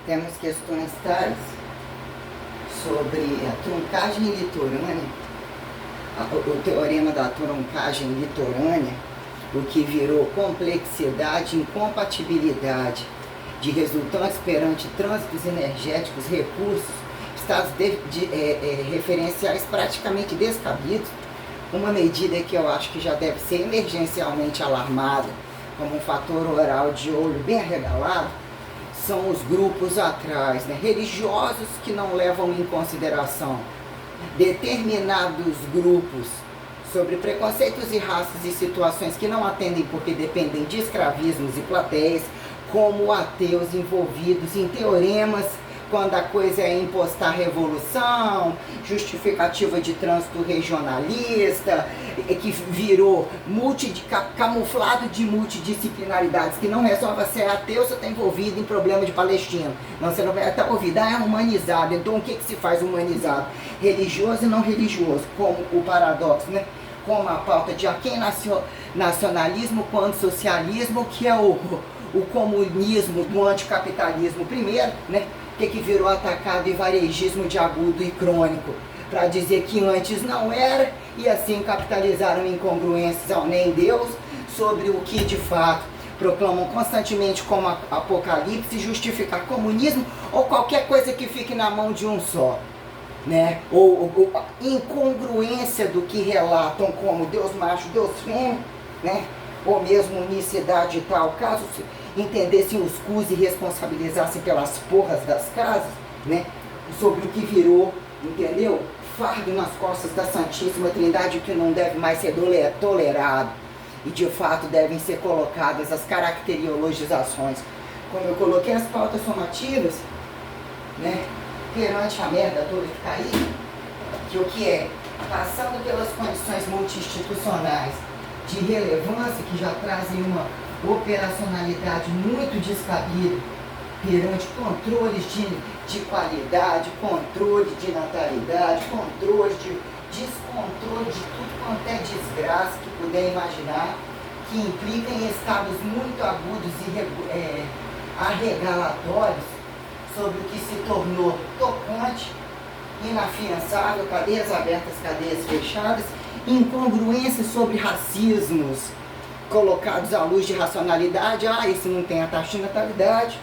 temos questões tais sobre a truncagem litorânea, o teorema da truncagem litorânea, o que virou complexidade e incompatibilidade de resultantes perante trânsitos energéticos, recursos, estados referenciais praticamente descabidos, uma medida que eu acho que já deve ser emergencialmente alarmada como um fator oral de olho bem arregalado, são os grupos atrás, né, religiosos que não levam em consideração determinados grupos sobre preconceitos e raças e situações que não atendem porque dependem de escravismos e plateias, como ateus envolvidos em teoremas quando a coisa é impostar revolução, justificativa de trânsito regionalista, que virou camuflado de multidisciplinaridades, que não resolve ser ateu, você está envolvido em problema de Palestina. Não, você não vai estar ouvido, é humanizado. Então o que se faz humanizado? Religioso e não religioso, como o paradoxo, né? Como a pauta de quem nasceu nacionalismo quando socialismo, que é o comunismo do anticapitalismo primeiro, né? Que virou atacado e varejismo de agudo e crônico, para dizer que antes não era, e assim capitalizaram incongruências ao nem Deus sobre o que de fato proclamam constantemente como apocalipse, justificar comunismo ou qualquer coisa que fique na mão de um só, né? Ou incongruência do que relatam como Deus macho, Deus fêmea, né? Ou mesmo unicidade e tal, caso entendessem os cus e responsabilizassem pelas porras das casas, né? Sobre o que virou, entendeu? Fardo nas costas da Santíssima Trindade, que não deve mais ser tolerado. E de fato devem ser colocadas as caracteriologizações. Como eu coloquei as pautas somativas, né? Perante a merda toda que caiu, que o que é? Passando pelas condições multi-institucionais de relevância, que já trazem uma operacionalidade muito descabida perante controles de qualidade, controle de natalidade, controle de descontrole de tudo quanto é desgraça que puder imaginar, que implica em estados muito agudos e arregalatórios sobre o que se tornou tocante, inafiançável, cadeias abertas, cadeias fechadas, incongruências sobre racismos colocados à luz de racionalidade. Esse não tem a taxa de natalidade,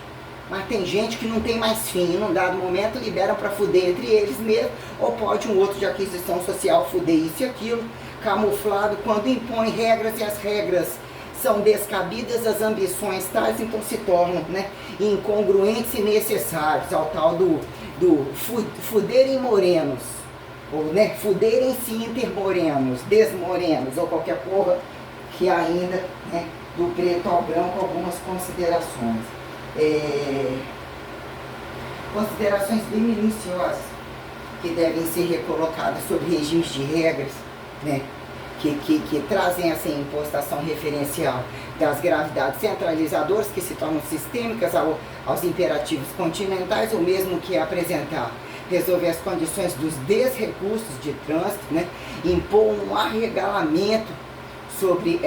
mas tem gente que não tem mais fim, num dado momento liberam para fuder entre eles mesmos, ou pode um outro de aquisição social fuder isso e aquilo, camuflado quando impõe regras e as regras são descabidas, as ambições tais, então se tornam, né, incongruentes e necessários ao tal do fuderem morenos, ou, né, fuderem-se intermorenos, desmorenos, ou qualquer porra que ainda, né, do preto ao branco, algumas considerações. Considerações bem minuciosas que devem ser recolocadas sobre regimes de regras, né, que trazem essa impostação referencial das gravidades centralizadoras que se tornam sistêmicas aos imperativos continentais, ou mesmo que apresentar, resolver as condições dos desrecursos de trânsito, né, impor um arregalamento sobre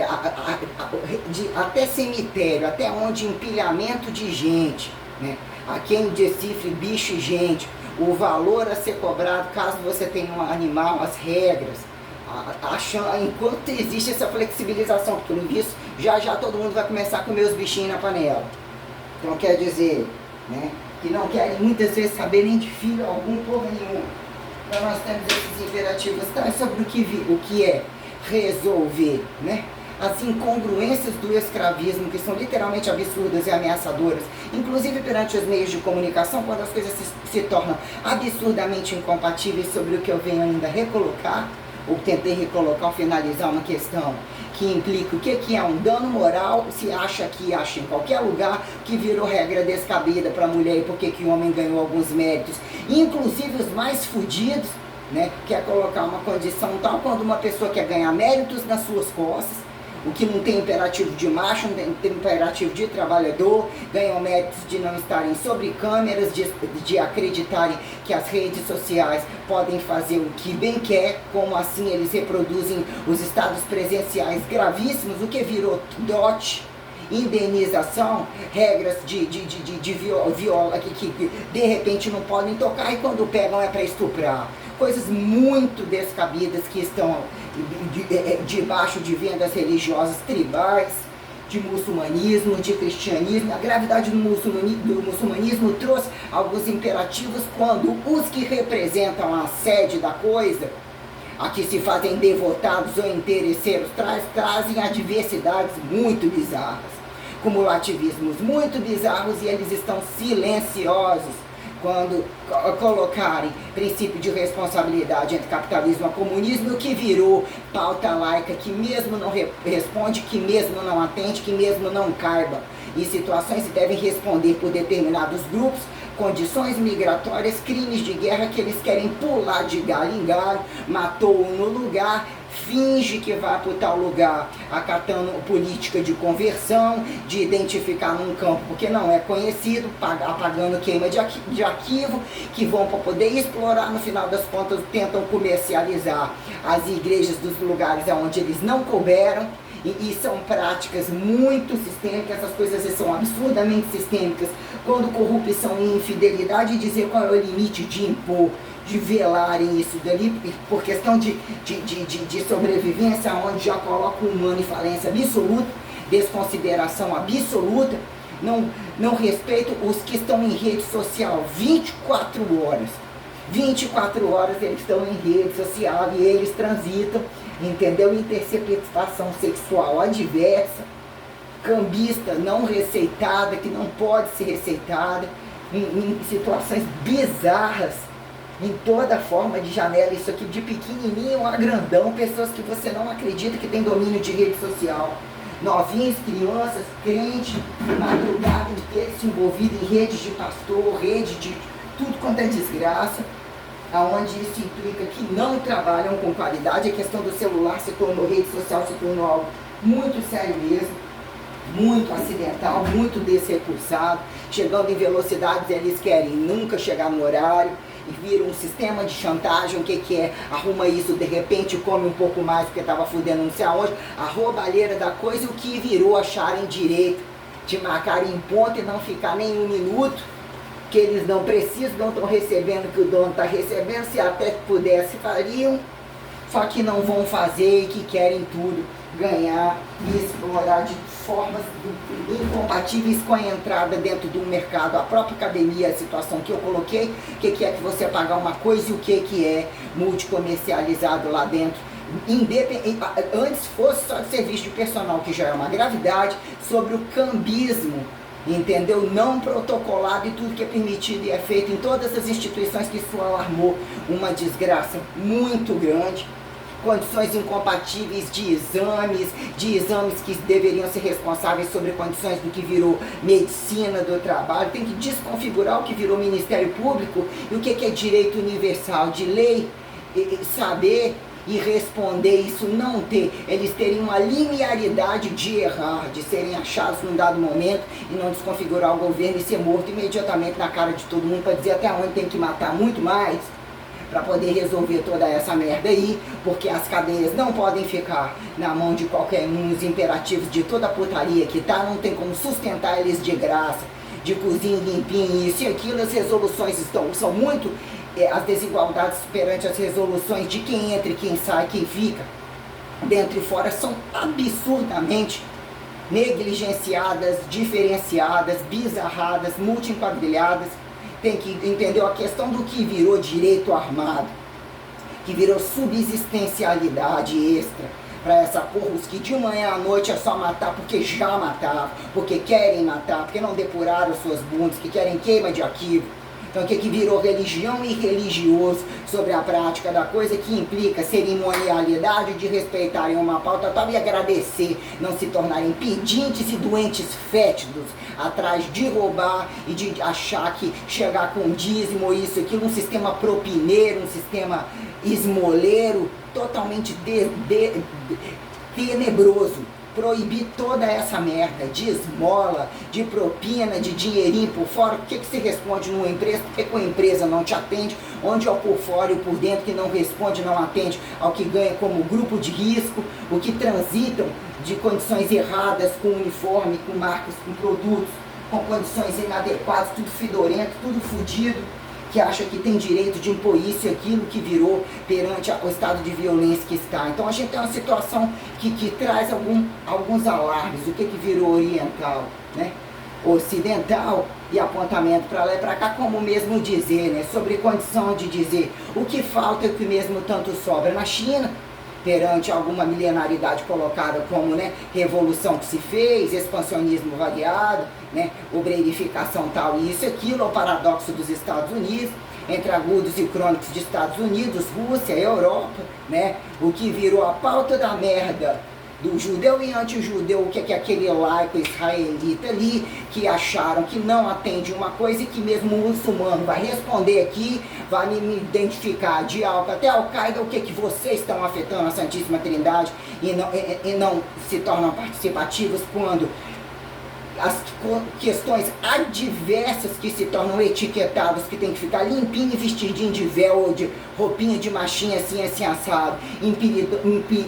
até cemitério, até onde empilhamento de gente, né, a quem decifre bicho e gente, o valor a ser cobrado caso você tenha um animal, as regras, enquanto existe essa flexibilização, porque no visto já todo mundo vai começar a comer os bichinhos na panela. Então quer dizer, né, que não querem muitas vezes saber nem de filho algum, porra nenhuma. Então nós temos esses imperativos sobre o que é resolver, né, as incongruências do escravismo, que são literalmente absurdas e ameaçadoras, inclusive perante os meios de comunicação, quando as coisas se tornam absurdamente incompatíveis, sobre o que eu venho ainda recolocar, ou tentei recolocar ou finalizar uma questão que implica o que é um dano moral, se acha em qualquer lugar, que virou regra descabida para a mulher, e porque que o homem ganhou alguns méritos, inclusive os mais fudidos, né, quer colocar uma condição tal quando uma pessoa quer ganhar méritos nas suas costas, o que não tem imperativo de macho, não tem imperativo de trabalhador, ganham méritos de não estarem sobre câmeras, de acreditarem que as redes sociais podem fazer o que bem quer, como assim eles reproduzem os estados presenciais gravíssimos, o que virou dote indenização, regras de viola que de repente não podem tocar e quando pegam é para estuprar. Coisas muito descabidas que estão debaixo de vendas religiosas tribais, de muçulmanismo, de cristianismo. A gravidade do muçulmanismo trouxe alguns imperativos quando os que representam a sede da coisa, a que se fazem devotados ou interesseiros, trazem adversidades muito bizarras, cumulativismos muito bizarros, e eles estão silenciosos quando colocarem princípio de responsabilidade entre capitalismo e comunismo, o que virou pauta laica, que mesmo não responde, que mesmo não atende, que mesmo não caiba em situações que devem responder por determinados grupos, condições migratórias, crimes de guerra que eles querem pular de galho em galho, matou um no lugar, finge que vai para tal lugar, acatando política de conversão, de identificar num campo porque não é conhecido, apagando queima de arquivo, que vão para poder explorar, no final das contas tentam comercializar as igrejas dos lugares onde eles não couberam. E são práticas muito sistêmicas, essas coisas são absurdamente sistêmicas, quando corrupção e infidelidade, dizer qual é o limite de impor, de velarem isso dali, por questão de sobrevivência, onde já coloca o humano em falência absoluta, desconsideração absoluta, não respeito os que estão em rede social 24 horas. 24 horas eles estão em rede social e eles transitam, entendeu? Interceptação sexual adversa, cambista não receitada, que não pode ser receitada, em situações bizarras, em toda forma de janela, isso aqui de pequenininho a grandão, pessoas que você não acredita que tem domínio de rede social, novinhos, crianças, crente, madrugada inteira se envolvido em redes de pastor, rede de tudo quanto é desgraça, aonde isso implica que não trabalham com qualidade. A questão do celular se tornou, rede social se tornou algo muito sério mesmo, muito acidental, muito desrecursado, chegando em velocidades, eles querem nunca chegar no horário, e vira um sistema de chantagem. O que é? Arruma isso, de repente come um pouco mais porque estava fudendo não sei aonde, a roubalheira da coisa, o que virou acharem direito de marcarem em ponto e não ficar nem um minuto, que eles não precisam, não estão recebendo o que o dono está recebendo, se até pudesse fariam, só que não vão fazer e que querem tudo ganhar e explorar de formas incompatíveis com a entrada dentro do mercado, a própria academia, a situação que eu coloquei, o que é que você pagar uma coisa e o que é multicomercializado lá dentro. Antes fosse só de serviço de personal, que já é uma gravidade, sobre o cambismo, entendeu? Não protocolado, e tudo que é permitido e é feito em todas as instituições, que isso alarmou uma desgraça muito grande. Condições incompatíveis de exames que deveriam ser responsáveis sobre condições do que virou medicina do trabalho. Tem que desconfigurar o que virou Ministério Público e o que é direito universal, de lei, saber e responder isso, não ter, eles terem uma linearidade de errar, de serem achados num dado momento e não desconfigurar o governo e ser morto imediatamente na cara de todo mundo para dizer até onde tem que matar muito mais para poder resolver toda essa merda aí, porque as cadeias não podem ficar na mão de qualquer um, os imperativos de toda a putaria que tá, não tem como sustentar eles de graça, de cozinha limpinha, isso e aquilo. As resoluções são muito, as desigualdades perante as resoluções de quem entra e quem sai, quem fica dentro e fora, são absurdamente negligenciadas, diferenciadas, bizarradas, multi-emquadrilhadas. Tem que entender a questão do que virou direito armado, que virou subsistencialidade extra para essa porra, os que de manhã à noite é só matar porque já matavam, porque querem matar, porque não depuraram suas bundas, que querem queima de arquivo. Então o que virou religião e religioso sobre a prática da coisa, que implica cerimonialidade de respeitarem uma pauta tal e agradecer, não se tornarem pedintes e doentes fétidos atrás de roubar e de achar que chegar com dízimo, isso, aquilo, um sistema propineiro, um sistema esmoleiro, totalmente tenebroso. Proibir toda essa merda de esmola, de propina, de dinheirinho por fora. O que se responde numa empresa? Por que a empresa não te atende? Onde é o por fora e o por dentro que não responde, não atende ao que ganha como grupo de risco, o que transitam de condições erradas, com uniforme, com marcas, com produtos, com condições inadequadas, tudo fedorento, tudo fodido, que acha que tem direito de impor isso e aquilo, que virou perante o estado de violência que está. Então a gente tem uma situação que traz alguns alarmes, o que virou oriental, né? Ocidental, e apontamento para lá e para cá, como mesmo dizer, né? Sobre condição de dizer o que falta e o que mesmo tanto sobra na China, perante alguma milenaridade colocada como, né, revolução que se fez, expansionismo variado, né, obreirificação tal, e isso, aquilo, é o paradoxo dos Estados Unidos, entre agudos e crônicos de Estados Unidos, Rússia, Europa, né, o que virou a pauta da merda do judeu e anti-judeu, o que é aquele laico israelita ali, que acharam que não atende uma coisa e que mesmo o muçulmano vai responder aqui, vai me identificar de até Al-Qaeda, o que vocês estão afetando a Santíssima Trindade e não se tornam participativos quando as questões adversas que se tornam etiquetadas, que tem que ficar limpinho e vestidinho de véu ou de roupinha de machinha assim assado,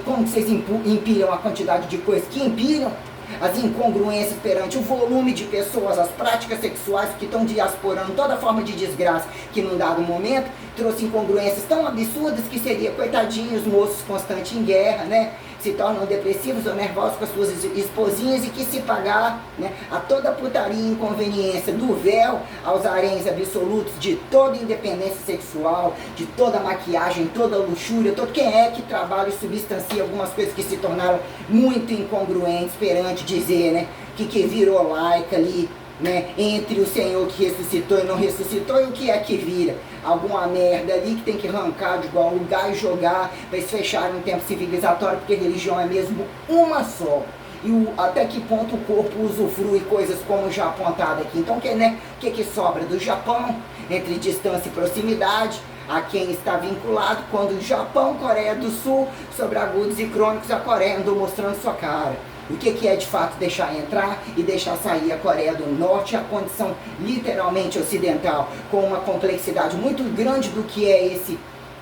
como vocês empilham a quantidade de coisas que empilham, as incongruências perante o volume de pessoas, as práticas sexuais que estão diasporando toda forma de desgraça que num dado momento trouxe incongruências tão absurdas que seria, coitadinhos, moços constantes em guerra, né? Se tornam depressivos ou nervosos com as suas esposinhas e que se pagar, né, a toda a putaria e inconveniência do véu aos haréns absolutos de toda independência sexual, de toda maquiagem, toda luxúria, todo quem é que trabalha e substancia algumas coisas que se tornaram muito incongruentes perante dizer, né, que virou laica ali, né, entre o Senhor que ressuscitou e não ressuscitou, e o que é que vira? Alguma merda ali que tem que arrancar de igual lugar e jogar para eles fecharem um tempo civilizatório, porque religião é mesmo uma só. E até que ponto o corpo usufrui coisas como já apontado aqui. Então, o que sobra do Japão, entre distância e proximidade, a quem está vinculado, quando o Japão, Coreia do Sul, sobre agudos e crônicos, a Coreia andou mostrando sua cara. O que é de fato deixar entrar e deixar sair a Coreia do Norte, a condição literalmente ocidental, com uma complexidade muito grande do que é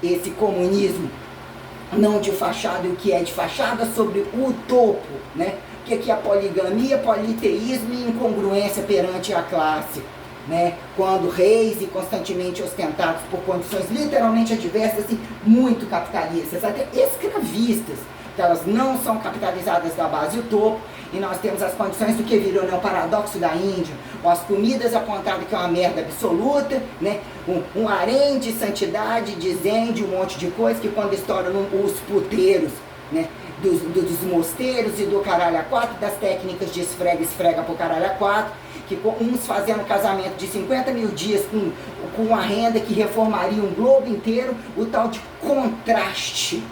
esse comunismo, não de fachada, e o que é de fachada sobre o topo, né? O que é a poligamia, politeísmo e incongruência perante a classe, né? Quando reis e constantemente ostentados por condições literalmente adversas e muito capitalistas, até escravistas, que elas não são capitalizadas da base e o topo, e nós temos as condições do que virou, né, o paradoxo da Índia, ou as comidas apontadas que é uma merda absoluta, né, um harém de santidade, de zen, de um monte de coisa, que quando estouram os puteiros, né, dos mosteiros e do caralho a quatro, das técnicas de esfrega pro caralho a quatro, que uns fazendo casamento de 50 mil dias com uma renda que reformaria um globo inteiro, o tal de contraste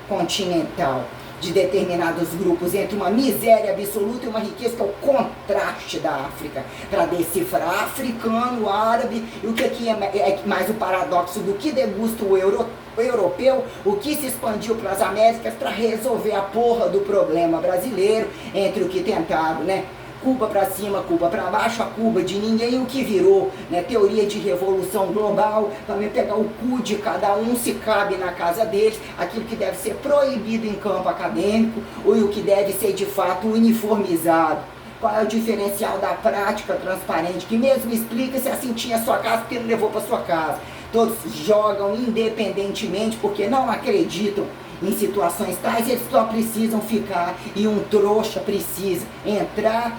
continental de determinados grupos entre uma miséria absoluta e uma riqueza que é o contraste da África, para decifrar africano, árabe, e o que aqui é mais o paradoxo do que degusta o europeu, o que se expandiu para as Américas para resolver a porra do problema brasileiro, entre o que tentaram, né, Cuba para cima, Cuba para baixo, a Cuba de ninguém, o que virou, né, teoria de revolução global, também pegar o cu de cada um, se cabe na casa deles, aquilo que deve ser proibido em campo acadêmico, ou o que deve ser de fato uniformizado. Qual é o diferencial da prática transparente, que mesmo explica se assim tinha sua casa, porque não levou para sua casa. Todos jogam independentemente porque não acreditam em situações tais, eles só precisam ficar, e um trouxa precisa entrar,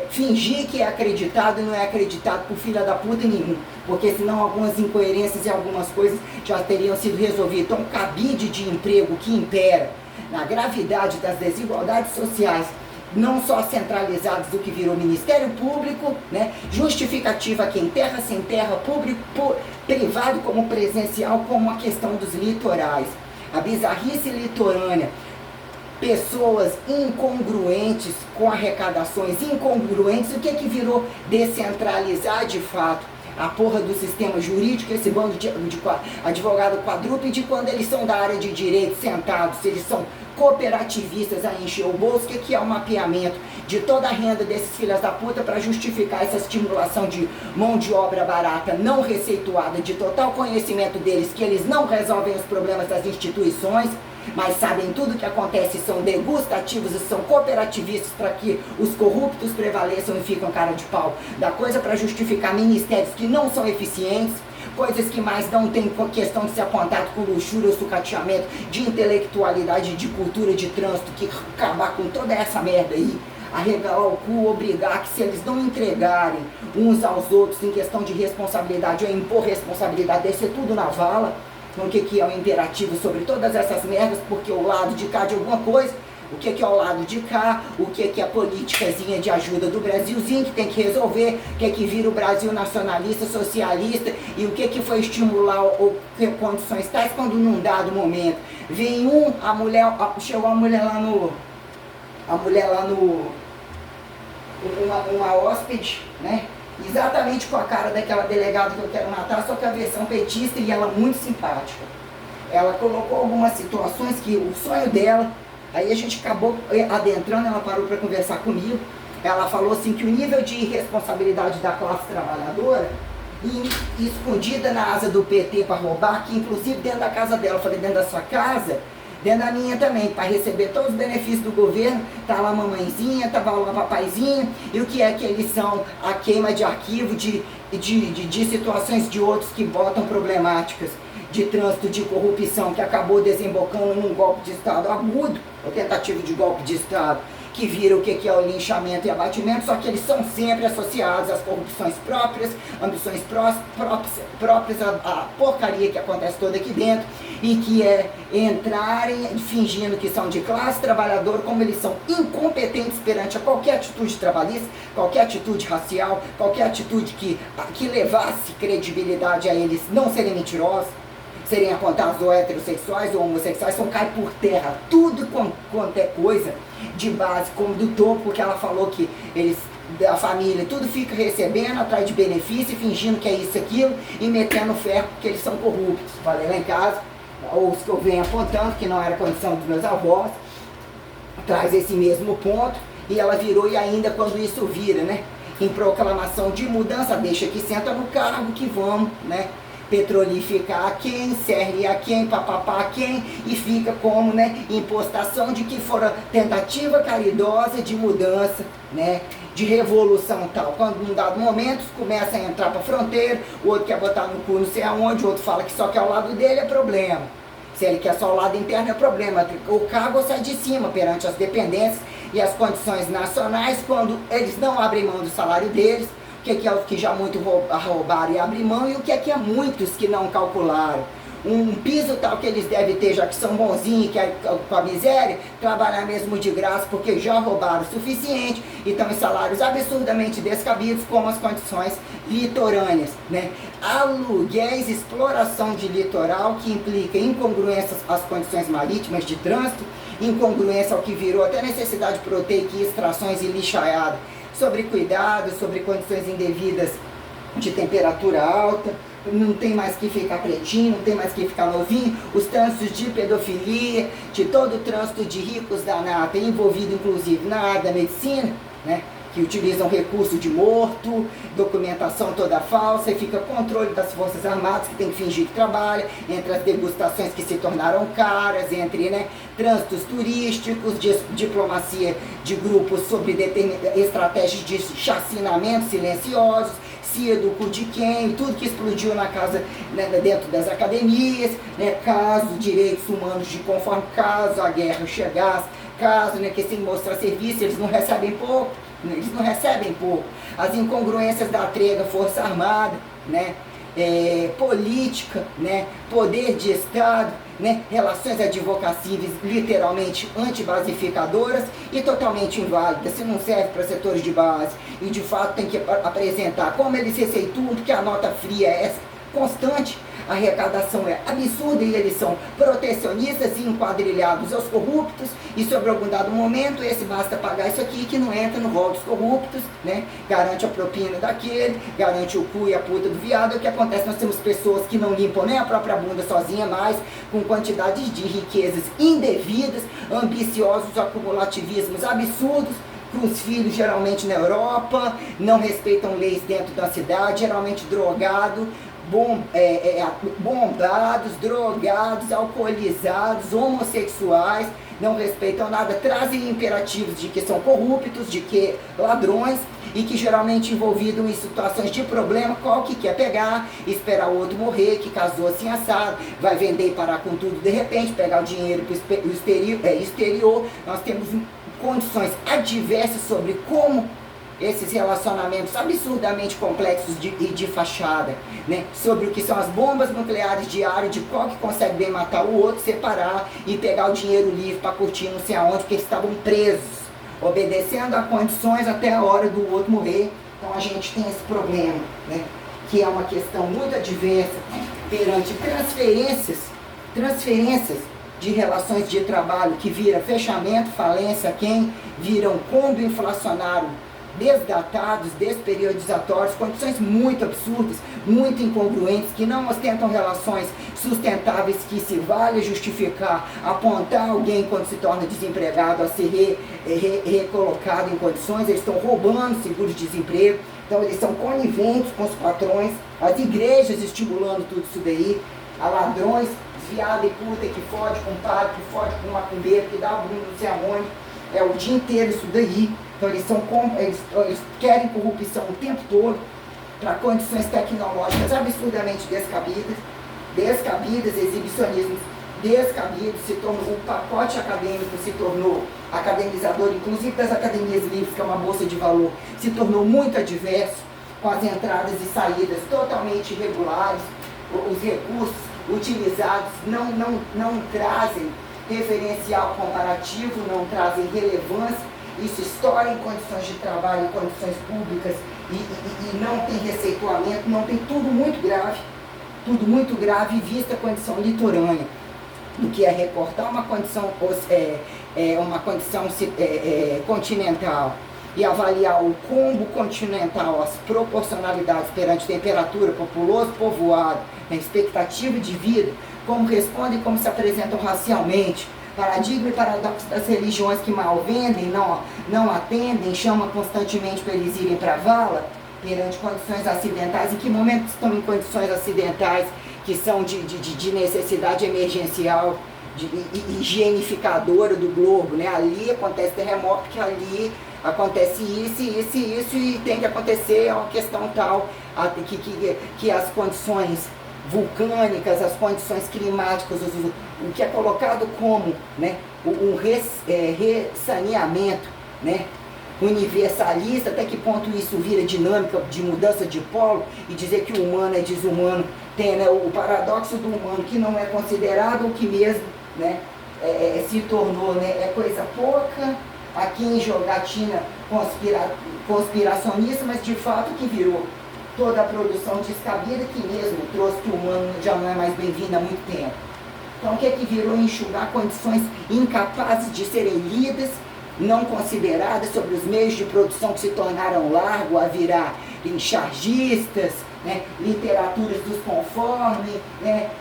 fingir que é acreditado e não é acreditado por filha da puta nenhum, porque senão algumas incoerências e algumas coisas já teriam sido resolvidas. Então o cabide de emprego que impera na gravidade das desigualdades sociais, não só centralizados do que virou Ministério Público, né, justificativa aqui em terra, sem terra, público, privado como presencial, como a questão dos litorais. A bizarrice litorânea, pessoas incongruentes com arrecadações incongruentes, o que virou descentralizar de fato a porra do sistema jurídico, esse bando de advogado quadrúpede, quando eles são da área de direito sentados, eles são cooperativistas a encher o bolso, que é o mapeamento de toda a renda desses filhos da puta para justificar essa estimulação de mão de obra barata não receituada, de total conhecimento deles, que eles não resolvem os problemas das instituições, mas sabem tudo o que acontece, são degustativos e são cooperativistas para que os corruptos prevaleçam e ficam cara de pau da coisa para justificar ministérios que não são eficientes, coisas que mais não tem questão de ser apontado com luxúria ou sucateamento, de intelectualidade, de cultura, de trânsito, que acabar com toda essa merda aí, arregalar o cu, obrigar que se eles não entregarem uns aos outros em questão de responsabilidade ou impor responsabilidade, descer tudo na vala, o que é o imperativo sobre todas essas merdas, porque o lado de cá de alguma coisa, o que é o lado de cá, o que é a politicazinha de ajuda do Brasilzinho que tem que resolver, o que vira o Brasil nacionalista, socialista, e o que foi estimular ou condições tais quando num dado momento vem chegou a mulher lá no uma hóspede, né? Exatamente com a cara daquela delegada que eu quero matar, só que a versão petista, e ela muito simpática. Ela colocou algumas situações que o sonho dela, aí a gente acabou adentrando, ela parou para conversar comigo, ela falou assim que o nível de irresponsabilidade da classe trabalhadora, escondida na asa do PT para roubar, que inclusive dentro da casa dela, eu falei, dentro da sua casa, dentro da minha também, para receber todos os benefícios do governo, tá lá a mamãezinha, tava lá o papaizinho, e o que é que eles são? A queima de arquivo de situações de outros que botam problemáticas de trânsito, de corrupção, que acabou desembocando num golpe de Estado agudo, ou tentativa de golpe de Estado, que vira o que é o linchamento e abatimento, só que eles são sempre associados às corrupções próprias, ambições próprias, a porcaria que acontece toda aqui dentro, e que é entrarem fingindo que são de classe trabalhadora, como eles são incompetentes perante a qualquer atitude trabalhista, qualquer atitude racial, qualquer atitude que levasse credibilidade a eles não serem mentirosos, serem apontados ou heterossexuais ou homossexuais, então cai por terra tudo quanto é coisa de base, como do topo, porque ela falou que eles, da família, tudo fica recebendo atrás de benefício, fingindo que é isso e aquilo, e metendo ferro porque eles são corruptos. Falei lá em casa, ou os que eu venho apontando, que não era condição dos meus avós, traz esse mesmo ponto, e ela virou, e ainda quando isso vira, né, em proclamação de mudança, deixa que senta no cargo que vamos, né, petrolificar a quem, CRE a quem, papapá a quem, e fica como, né, impostação de que fora tentativa caridosa de mudança, né, de revolução tal. Quando num dado momento começa a entrar para a fronteira, o outro quer botar no cu não sei aonde, o outro fala que só quer o lado dele, é problema. Se ele quer só o lado interno, é problema. O cargo sai de cima perante as dependências e as condições nacionais, quando eles não abrem mão do salário deles, o que é os que já muito roubaram e abrem mão, e o que é muitos que não calcularam. Um piso tal que eles devem ter, já que são bonzinhos e querem com a miséria, trabalhar mesmo de graça, porque já roubaram o suficiente e estão em salários absurdamente descabidos, como as condições litorâneas, né? Aluguéis, exploração de litoral, que implica incongruências às condições marítimas de trânsito, incongruência ao que virou até necessidade proteica e extrações e lixaiada, sobre cuidado, sobre condições indevidas de temperatura alta, não tem mais que ficar pretinho, não tem mais que ficar novinho, os trânsitos de pedofilia, de todo o trânsito de ricos da nata, envolvido inclusive na área da medicina, né, que utilizam recurso de morto, documentação toda falsa, e fica controle das Forças Armadas, que tem que fingir que trabalha, entre as degustações que se tornaram caras, entre, né, trânsitos turísticos, diplomacia de grupos sobre estratégias de chacinamento silenciosos, do cu de quem, tudo que explodiu na casa, né, dentro das academias, né, caso direitos humanos de conforme caso a guerra chegasse, caso, né, que sem mostrar serviço eles não recebem pouco, as incongruências da trega Força Armada, né, política, né, poder de Estado, né, relações advocatícias literalmente antibasificadoras e totalmente inválidas, se não serve para setores de base, e de fato tem que apresentar como eles receituam, porque a nota fria é constante, a arrecadação é absurda e eles são protecionistas e enquadrilhados aos corruptos, e sobre algum dado momento esse basta pagar isso aqui que não entra no rol dos corruptos, né? Garante a propina daquele, garante o cu e a puta do viado. O que acontece? Nós temos pessoas que não limpam nem a própria bunda sozinha mais, com quantidades de riquezas indevidas, ambiciosos acumulativismos absurdos, com os filhos geralmente na Europa, não respeitam leis dentro da cidade, geralmente drogado, bombados, drogados, alcoolizados, homossexuais, não respeitam nada, trazem imperativos de que são corruptos, de que ladrões, e que geralmente envolvidos em situações de problema, qual que quer pegar, esperar o outro morrer, que casou assim assado, vai vender e parar com tudo de repente, pegar o dinheiro para o exterior. Nós temos condições adversas sobre como esses relacionamentos absurdamente complexos e de fachada, né? Sobre o que são as bombas nucleares diárias, de qual que consegue bem matar o outro, separar e pegar o dinheiro livre para curtir não sei aonde, porque eles estavam presos, obedecendo a condições até a hora do outro morrer. Então a gente tem esse problema, né? Que é uma questão muito adversa perante transferências de relações de trabalho que vira fechamento, falência, quem vira um combo inflacionário desdatados, desperiodizatórios, condições muito absurdas, muito incongruentes, que não ostentam relações sustentáveis, que se vale justificar, apontar alguém quando se torna desempregado a ser recolocado em condições. Eles estão roubando seguro-desemprego, então eles são coniventes com os patrões, as igrejas estimulando tudo isso daí, a ladrões, desviado e puta, que fode com padre, que fode com macumbeiro, que dá o mundo não sei aonde, é o dia inteiro isso daí. Então eles querem corrupção o tempo todo para condições tecnológicas absurdamente descabidas, exibicionismos descabidos, o pacote acadêmico se tornou academizador, inclusive das academias livres, que é uma bolsa de valor, se tornou muito adverso, com as entradas e saídas totalmente irregulares, os recursos utilizados não trazem referencial comparativo, não trazem relevância. Isso estoura em condições de trabalho, em condições públicas, e não tem receituamento, não tem tudo muito grave, vista a condição litorânea, do que é reportar uma condição continental e avaliar o combo continental, as proporcionalidades perante temperatura, populoso, povoado, a expectativa de vida, como respondem e como se apresentam racialmente, paradigma e paradoxo das religiões que mal vendem, não atendem, chamam constantemente para eles irem para a vala, perante condições acidentais. Em que momento estão em condições acidentais que são de necessidade emergencial, de higienificadora do globo, né? Ali acontece terremoto, porque ali acontece isso, e tem que acontecer uma questão tal, que as condições vulcânicas, as condições climáticas, o que é colocado como, né, um ressaneamento, né, universalista, até que ponto isso vira dinâmica de mudança de polo, e dizer que o humano é desumano, tem, né, o paradoxo do humano que não é considerado, o que mesmo, né, se tornou, né, é coisa pouca, aqui em jogatina conspiracionista, mas de fato que virou toda a produção descabida, que mesmo trouxe que o humano já não é mais bem-vindo há muito tempo. Então o que é que virou? Enxugar condições incapazes de serem lidas, não consideradas, sobre os meios de produção que se tornaram largos a virar chargistas, né, literaturas dos conformes, né,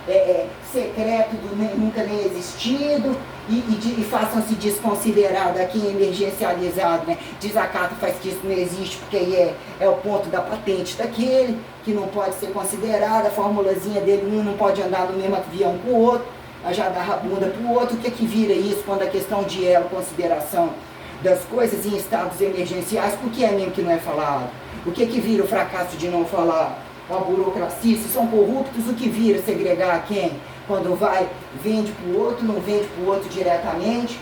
secreto do nunca nem existido, e façam-se desconsiderados aqui emergencializado, né, desacato, faz que isso não existe, porque aí é o ponto da patente daquele, que não pode ser considerado, a formulazinha dele, um não pode andar no mesmo avião com o outro, já dá a bunda para o outro. O que é que vira isso quando a questão de consideração das coisas em estados emergenciais, por que é mesmo que não é falado? O que é que vira o fracasso de não falar? A burocracia, se são corruptos, o que vira segregar a quem? Quando vai, vende para o outro, não vende para o outro diretamente,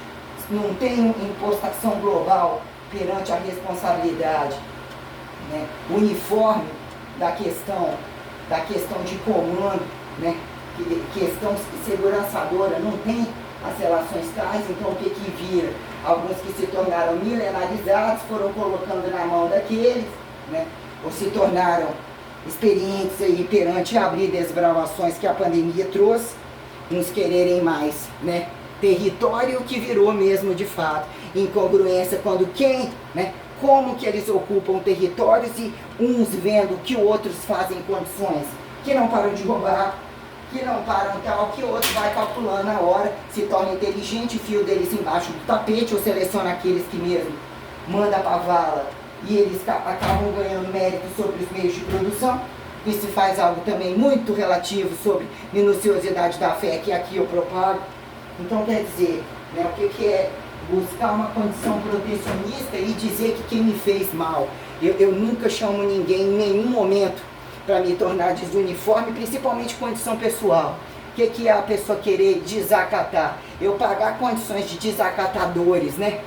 não tem impostação global perante a responsabilidade, né, uniforme da questão de comando, né, questão segurançadora, não tem as relações tais. Então o que vira? Alguns que se tornaram milenarizados foram colocando na mão daqueles, né, ou se tornaram experientes aí perante abrir desbravações que a pandemia trouxe, uns quererem mais, né, território, que virou mesmo de fato incongruência, quando né, como que eles ocupam territórios, e uns vendo que outros fazem condições, que não param de roubar, que não param tal, que outro vai calculando a hora, se torna inteligente, fio deles embaixo do tapete, ou seleciona aqueles que mesmo manda para a vala, e eles acabam ganhando mérito sobre os meios de produção, que se faz algo também muito relativo sobre minuciosidade da fé, que aqui eu propago. Então, quer dizer, né, o que é buscar uma condição protecionista e dizer que quem me fez mal? Eu nunca chamo ninguém em nenhum momento para me tornar desuniforme, principalmente condição pessoal. O que é a pessoa querer desacatar? Eu pagar condições de desacatadores, né?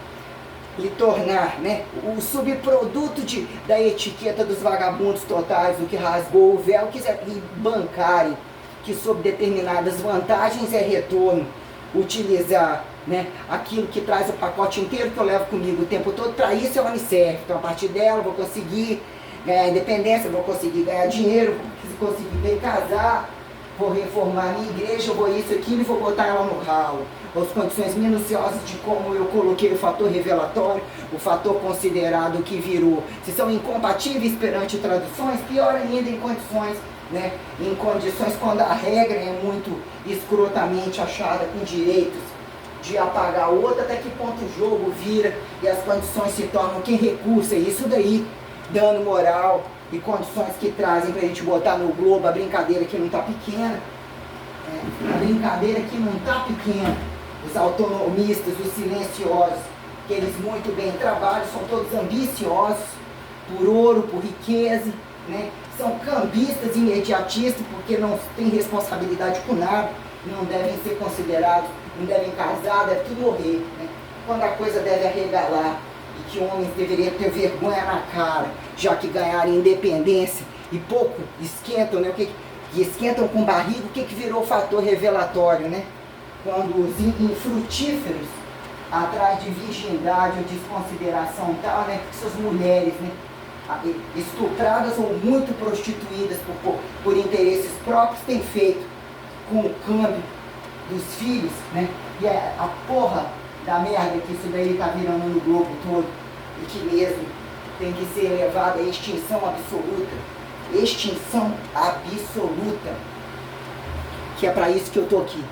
E tornar, né, o subproduto da etiqueta dos vagabundos totais, do que rasgou o véu, quiser bancarem que sob determinadas vantagens é retorno, utilizar, né, aquilo que traz o pacote inteiro que eu levo comigo o tempo todo, para isso ela me serve. Então a partir dela eu vou conseguir ganhar independência, vou conseguir ganhar dinheiro, vou conseguir bem casar, vou reformar a minha igreja, vou isso, aquilo e vou botar ela no ralo. As condições minuciosas de como eu coloquei o fator revelatório, o fator considerado que virou. Se são incompatíveis perante traduções, pior ainda em condições, né? Em condições quando a regra é muito escrotamente achada com direitos de apagar o outro, até que ponto o jogo vira e as condições se tornam quem recursa. Isso daí, dano moral e condições que trazem pra gente botar no globo a brincadeira que não tá pequena. A brincadeira que não tá pequena. Os autonomistas, os silenciosos, que eles muito bem trabalham, são todos ambiciosos por ouro, por riqueza, né? São cambistas, imediatistas, porque não têm responsabilidade com nada, não devem ser considerados, não devem casar, devem tudo morrer, né? Quando a coisa deve arregalar, e que homens deveriam ter vergonha na cara, já que ganharam independência e pouco esquentam, né? Que esquentam com barriga, o que virou fator revelatório, né? Quando os infrutíferos, atrás de virgindade ou desconsideração tal, né? Essas mulheres, né? Estupradas ou muito prostituídas por interesses próprios, têm feito com o câmbio dos filhos, né? E a porra da merda que isso daí tá virando no globo todo, e que mesmo tem que ser levada à extinção absoluta. Extinção absoluta. Que é para isso que eu tô aqui.